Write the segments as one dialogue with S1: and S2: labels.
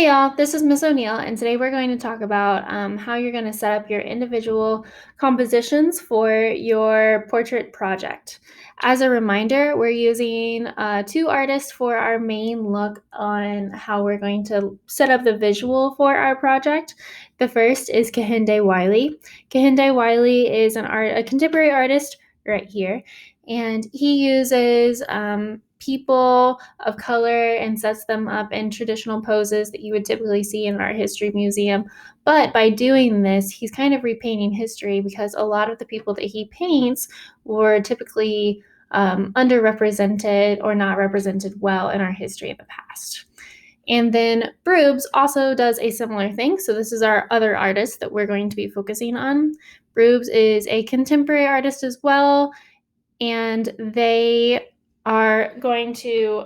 S1: Hey y'all, this is Miss O'Neill, and today we're going to talk about how you're going to set up your individual compositions for your portrait project. As a reminder, we're using two artists for our main look on how we're going to set up the visual for our project. The first is Kehinde Wiley. Kehinde Wiley is a contemporary artist right here, and he uses people of color and sets them up in traditional poses that you would typically see in an art history museum. But by doing this, he's kind of repainting history because a lot of the people that he paints were typically underrepresented or not represented well in our history in the past. And then Brubes also does a similar thing. So this is our other artist that we're going to be focusing on. Brubes is a contemporary artist as well, and they are going to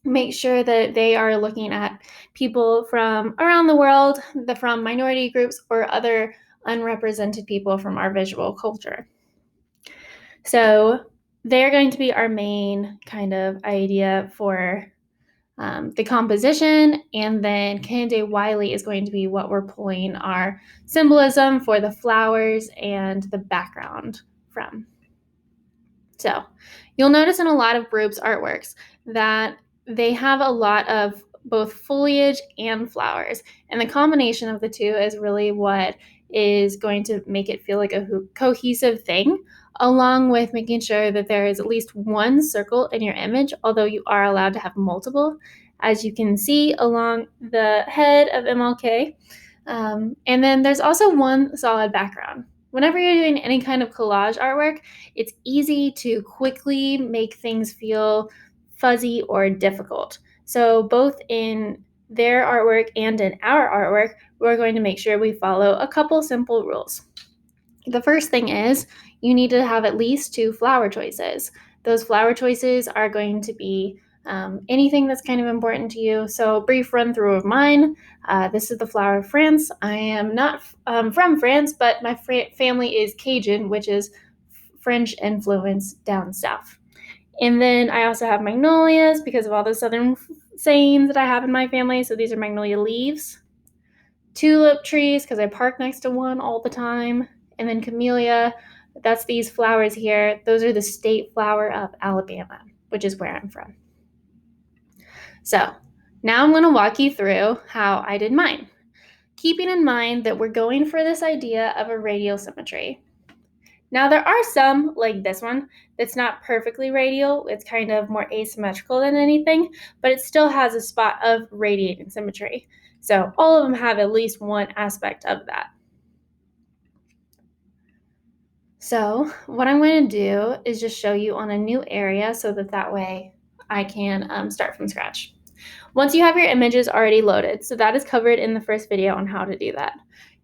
S1: make sure that they are looking at people from around the world, from minority groups or other unrepresented people from our visual culture. So they're going to be our main kind of idea for the composition, and then Kehinde Wiley is going to be what we're pulling our symbolism for the flowers and the background from. So you'll notice in a lot of Brubes artworks that they have a lot of both foliage and flowers. And the combination of the two is really what is going to make it feel like a cohesive thing, along with making sure that there is at least one circle in your image, although you are allowed to have multiple, as you can see along the head of MLK. And then there's also one solid background. Whenever you're doing any kind of collage artwork, it's easy to quickly make things feel fuzzy or difficult. So both in their artwork and in our artwork, we're going to make sure we follow a couple simple rules. The first thing is you need to have at least two flower choices. Those flower choices are going to be anything that's kind of important to you. So brief run through of mine. This is the flower of France. I am not from France, but my family is Cajun, which is French influence down south. And then I also have magnolias because of all the southern sayings that I have in my family. So these are magnolia leaves. Tulip trees because I park next to one all the time. And then camellia, that's these flowers here. Those are the state flower of Alabama, which is where I'm from. So now I'm going to walk you through how I did mine, keeping in mind that we're going for this idea of a radial symmetry. Now there are some, like this one, that's not perfectly radial. It's kind of more asymmetrical than anything, but it still has a spot of radiating symmetry. So all of them have at least one aspect of that. So what I'm going to do is just show you on a new area so that way I can start from scratch. Once you have your images already loaded, so that is covered in the first video on how to do that,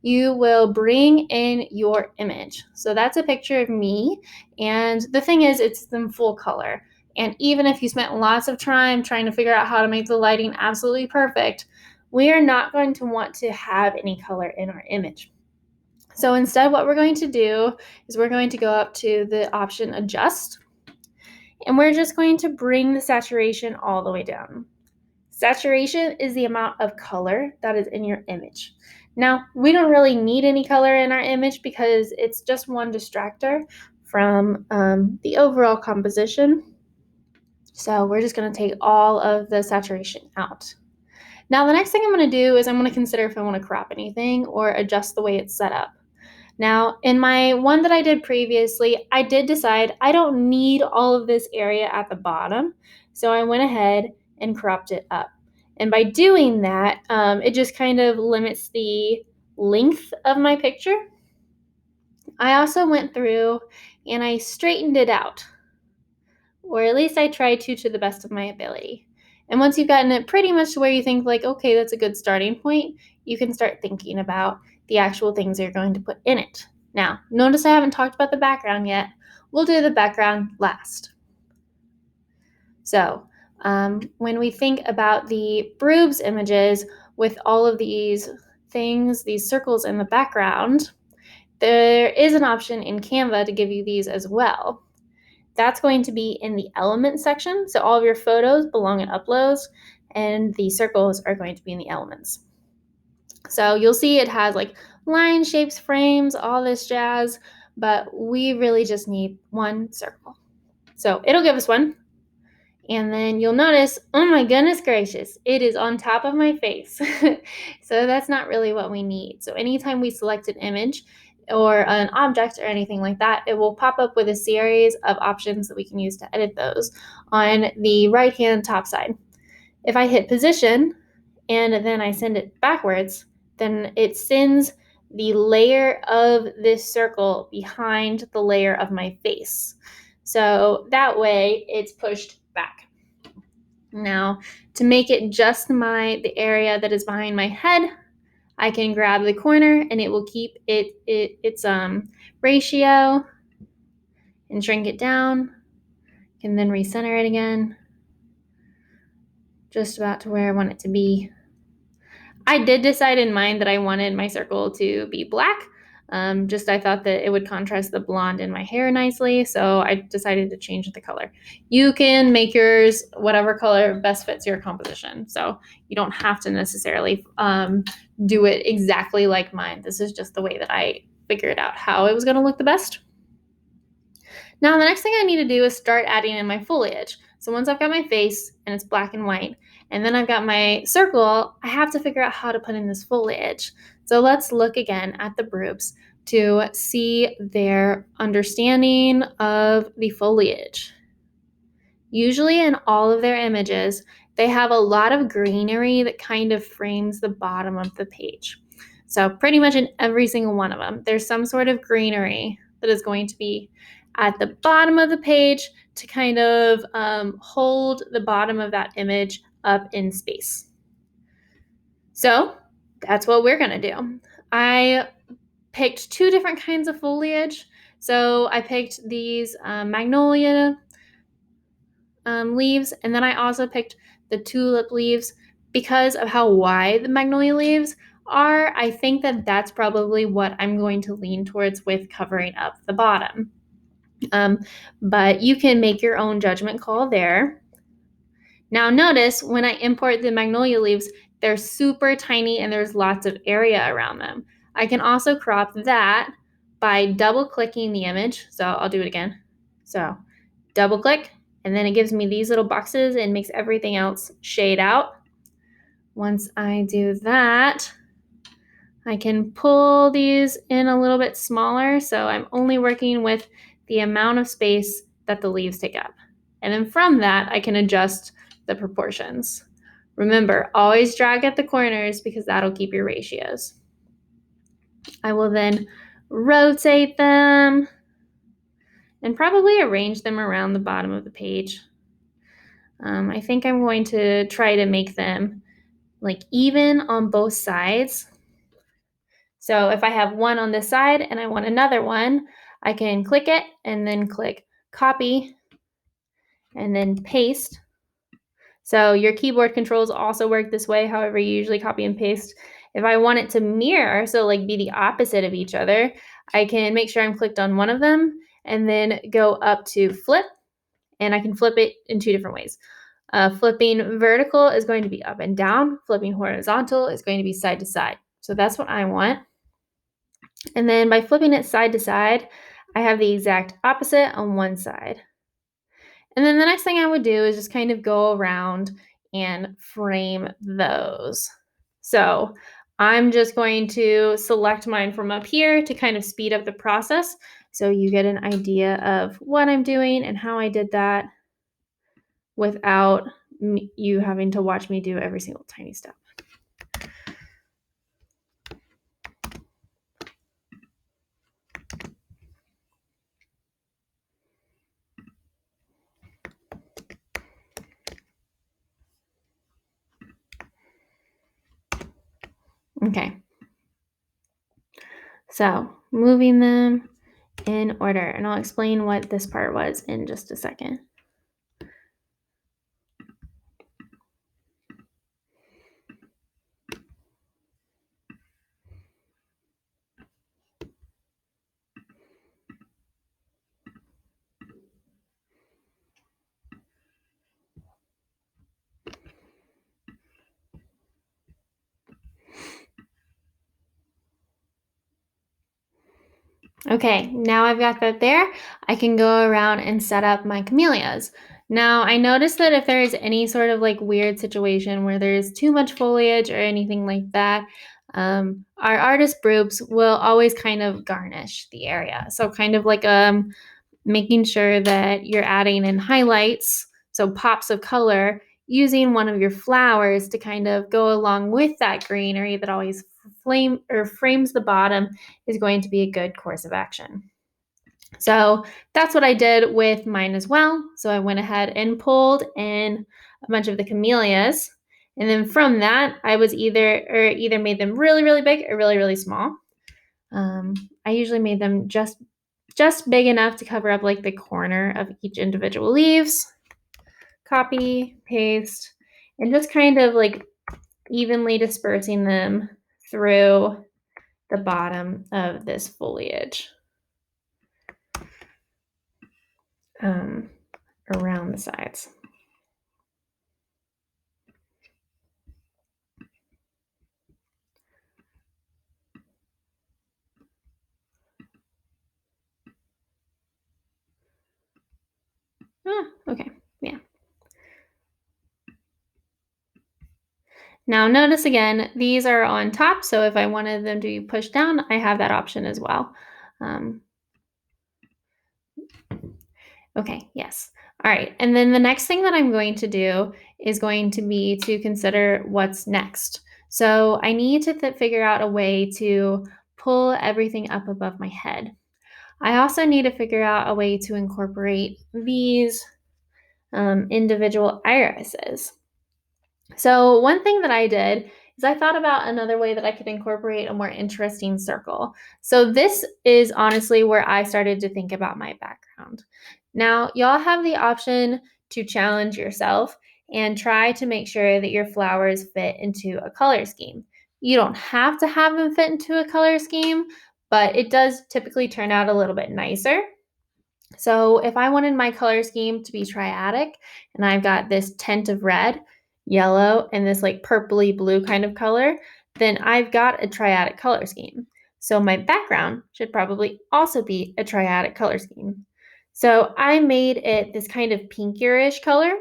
S1: you will bring in your image. So that's a picture of me, and the thing is, it's in full color. And even if you spent lots of time trying to figure out how to make the lighting absolutely perfect, we are not going to want to have any color in our image. So instead, what we're going to do is we're going to go up to the option Adjust, and we're just going to bring the saturation all the way down. Saturation is the amount of color that is in your image. Now, we don't really need any color in our image because it's just one distractor from the overall composition. So we're just going to take all of the saturation out. Now, the next thing I'm going to do is I'm going to consider if I want to crop anything or adjust the way it's set up. Now, in my one that I did previously, I did decide I don't need all of this area at the bottom, so I went ahead and cropped it up. And by doing that, it just kind of limits the length of my picture. I also went through and I straightened it out, or at least I tried to the best of my ability. And once you've gotten it pretty much to where you think like, okay, that's a good starting point, you can start thinking about the actual things you're going to put in it. Now, notice I haven't talked about the background yet. We'll do the background last. So when we think about the Brubes images with all of these things, these circles in the background, there is an option in Canva to give you these as well. That's going to be in the element section. So all of your photos belong in uploads. and the circles are going to be in the elements. So you'll see it has like lines, shapes, frames, all this jazz, but we really just need one circle. So it'll give us one. And then you'll notice, oh my goodness gracious, it is on top of my face. So that's not really what we need. So anytime we select an image or an object or anything like that, it will pop up with a series of options that we can use to edit those on the right-hand top side. If I hit position and then I send it backwards, then it sends the layer of this circle behind the layer of my face. So that way it's pushed back. Now, to make it just the area that is behind my head, I can grab the corner and it will keep its ratio and shrink it down. And then recenter it again, just about to where I want it to be. I did decide in mind that I wanted my circle to be black. I thought that it would contrast the blonde in my hair nicely, so I decided to change the color. You can make yours whatever color best fits your composition, so you don't have to necessarily do it exactly like mine. This is just the way that I figured out how it was going to look the best. Now, the next thing I need to do is start adding in my foliage. So once I've got my face and it's black and white, and then I've got my circle, I have to figure out how to put in this foliage. So let's look again at the groups to see their understanding of the foliage. Usually in all of their images, they have a lot of greenery that kind of frames the bottom of the page. So pretty much in every single one of them, there's some sort of greenery that is going to be at the bottom of the page to kind of hold the bottom of that image up in space. So that's what we're going to do. I picked two different kinds of foliage. So I picked these magnolia leaves, and then I also picked the tulip leaves because of how wide the magnolia leaves are. I think that that's probably what I'm going to lean towards with covering up the bottom. But you can make your own judgment call there. Now notice when I import the magnolia leaves, they're super tiny and there's lots of area around them. I can also crop that by double clicking the image. So I'll do it again. So double click, and then it gives me these little boxes and makes everything else shade out. Once I do that, I can pull these in a little bit smaller, so I'm only working with the amount of space that the leaves take up. And then from that, I can adjust the proportions. Remember, always drag at the corners because that'll keep your ratios. I will then rotate them and probably arrange them around the bottom of the page. I think I'm going to try to make them like even on both sides. So if I have one on this side and I want another one, I can click it and then click copy and then paste. So your keyboard controls also work this way, however you usually copy and paste. If I want it to mirror, so like be the opposite of each other, I can make sure I'm clicked on one of them and then go up to flip, and I can flip it in two different ways. Flipping vertical is going to be up and down. Flipping horizontal is going to be side to side. So that's what I want. And then by flipping it side to side, I have the exact opposite on one side. And then the next thing I would do is just kind of go around and frame those. So I'm just going to select mine from up here to kind of speed up the process so you get an idea of what I'm doing and how I did that without you having to watch me do every single tiny step. Okay. So moving them in order, and I'll explain what this part was in just a second. Okay, now I've got that there. I can go around and set up my camellias. Now, I noticed that if there is any sort of like weird situation where there's too much foliage or anything like that, our artist groups will always kind of garnish the area. So, kind of like making sure that you're adding in highlights, so pops of color, using one of your flowers to kind of go along with that greenery that always flame or frames the bottom is going to be a good course of action. So that's what I did with mine as well. So I went ahead and pulled in a bunch of the camellias. And then from that, I was either made them really, really big or really, really small. I usually made them just big enough to cover up like the corner of each individual leaves. Copy, paste, and just kind of like evenly dispersing them through the bottom of this foliage, around the sides. Okay, yeah. Now notice again, these are on top, so if I wanted them to be pushed down, I have that option as well. Um, okay, yes. All right, and then the next thing that I'm going to do is going to be to consider what's next. So I need to figure out a way to pull everything up above my head. I also need to figure out a way to incorporate these individual irises. So, one thing that I did is I thought about another way that I could incorporate a more interesting circle. So, this is honestly where I started to think about my background. Now, y'all have the option to challenge yourself and try to make sure that your flowers fit into a color scheme. You don't have to have them fit into a color scheme, but it does typically turn out a little bit nicer. So if I wanted my color scheme to be triadic and I've got this tint of red, yellow, and this like purpley blue kind of color, then I've got a triadic color scheme. So my background should probably also be a triadic color scheme. So I made it this kind of pinkish color.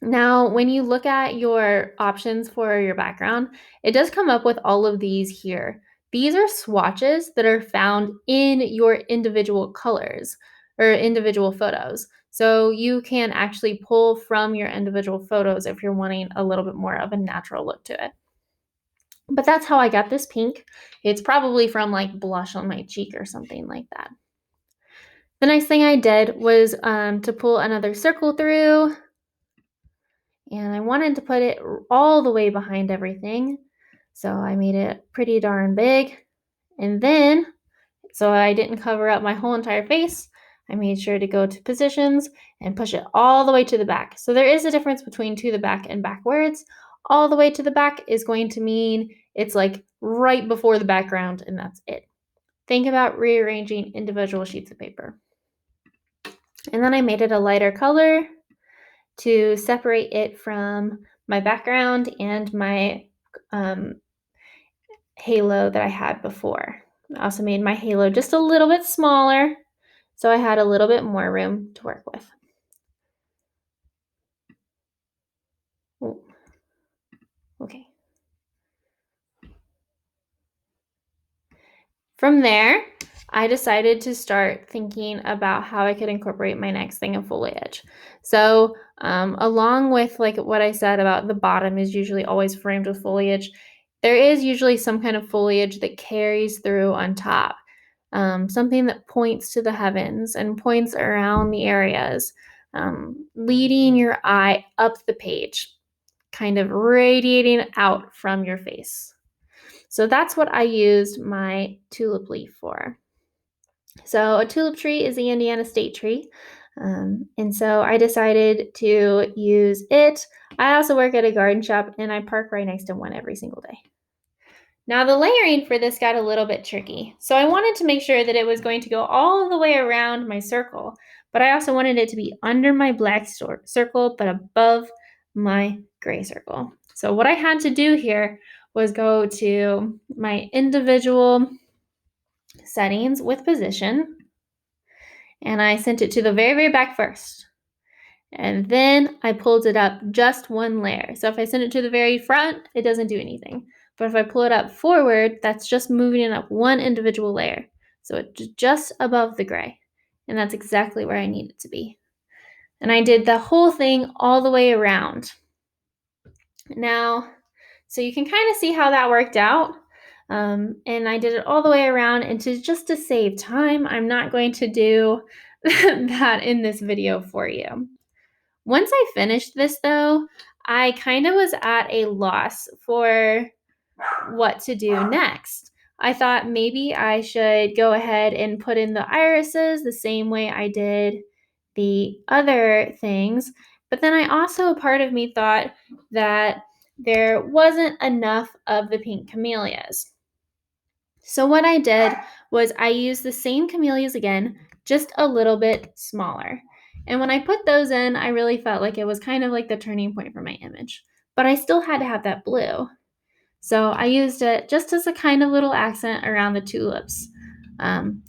S1: Now, when you look at your options for your background, it does come up with all of these here. These are swatches that are found in your individual colors or individual photos. So you can actually pull from your individual photos if you're wanting a little bit more of a natural look to it. But that's how I got this pink. It's probably from like blush on my cheek or something like that. The next thing I did was to pull another circle through, and I wanted to put it all the way behind everything. So I made it pretty darn big. And then, so I didn't cover up my whole entire face, I made sure to go to positions and push it all the way to the back. So there is a difference between to the back and backwards. All the way to the back is going to mean it's like right before the background, and that's it. Think about rearranging individual sheets of paper. And then I made it a lighter color to separate it from my background and my halo that I had before. I also made my halo just a little bit smaller, so I had a little bit more room to work with. Ooh. Okay. From there, I decided to start thinking about how I could incorporate my next thing of foliage. So, along with like what I said about the bottom is usually always framed with foliage, there is usually some kind of foliage that carries through on top, something that points to the heavens and points around the areas, leading your eye up the page, kind of radiating out from your face. So that's what I used my tulip leaf for. So a tulip tree is the Indiana state tree. And so I decided to use it. I also work at a garden shop and I park right next to one every single day. Now the layering for this got a little bit tricky. So I wanted to make sure that it was going to go all the way around my circle, but I also wanted it to be under my black circle, but above my gray circle. So what I had to do here was go to my individual settings with position, and I sent it to the very, very back first. And then I pulled it up just one layer. So if I send it to the very front, it doesn't do anything. But if I pull it up forward, that's just moving it up one individual layer. So it's just above the gray. And that's exactly where I need it to be. And I did the whole thing all the way around. Now, so you can kind of see how that worked out. And I did it all the way around, and just to save time, I'm not going to do that in this video for you. Once I finished this though, I kind of was at a loss for what to do next. I thought maybe I should go ahead and put in the irises the same way I did the other things. But then I also, a part of me thought that there wasn't enough of the pink camellias. So what I did was I used the same camellias again, just a little bit smaller. And when I put those in, I really felt like it was kind of like the turning point for my image. But I still had to have that blue. So I used it just as a kind of little accent around the tulips.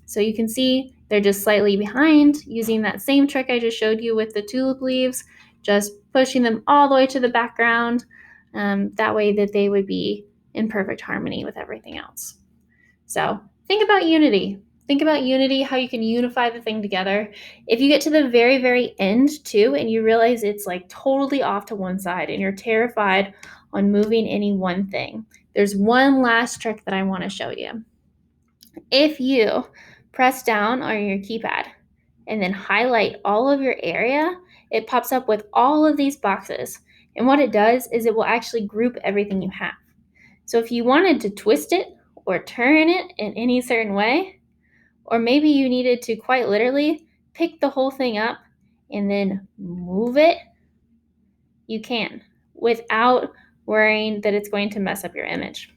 S1: So you can see they're just slightly behind, using that same trick I just showed you with the tulip leaves, just pushing them all the way to the background. That way that they would be in perfect harmony with everything else. So think about unity. Think about unity, how you can unify the thing together. If you get to the very, very end too, and you realize it's like totally off to one side and you're terrified on moving any one thing, there's one last trick that I want to show you. If you press down on your keypad and then highlight all of your area, it pops up with all of these boxes. And what it does is it will actually group everything you have. So if you wanted to twist it or turn it in any certain way, or maybe you needed to quite literally pick the whole thing up and then move it, you can without worrying that it's going to mess up your image.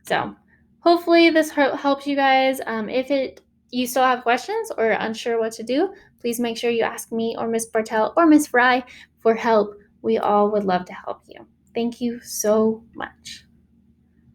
S1: So hopefully this helps you guys. If you still have questions or are unsure what to do, please make sure you ask me or Miss Bartell or Miss Fry for help. We all would love to help you. Thank you so much.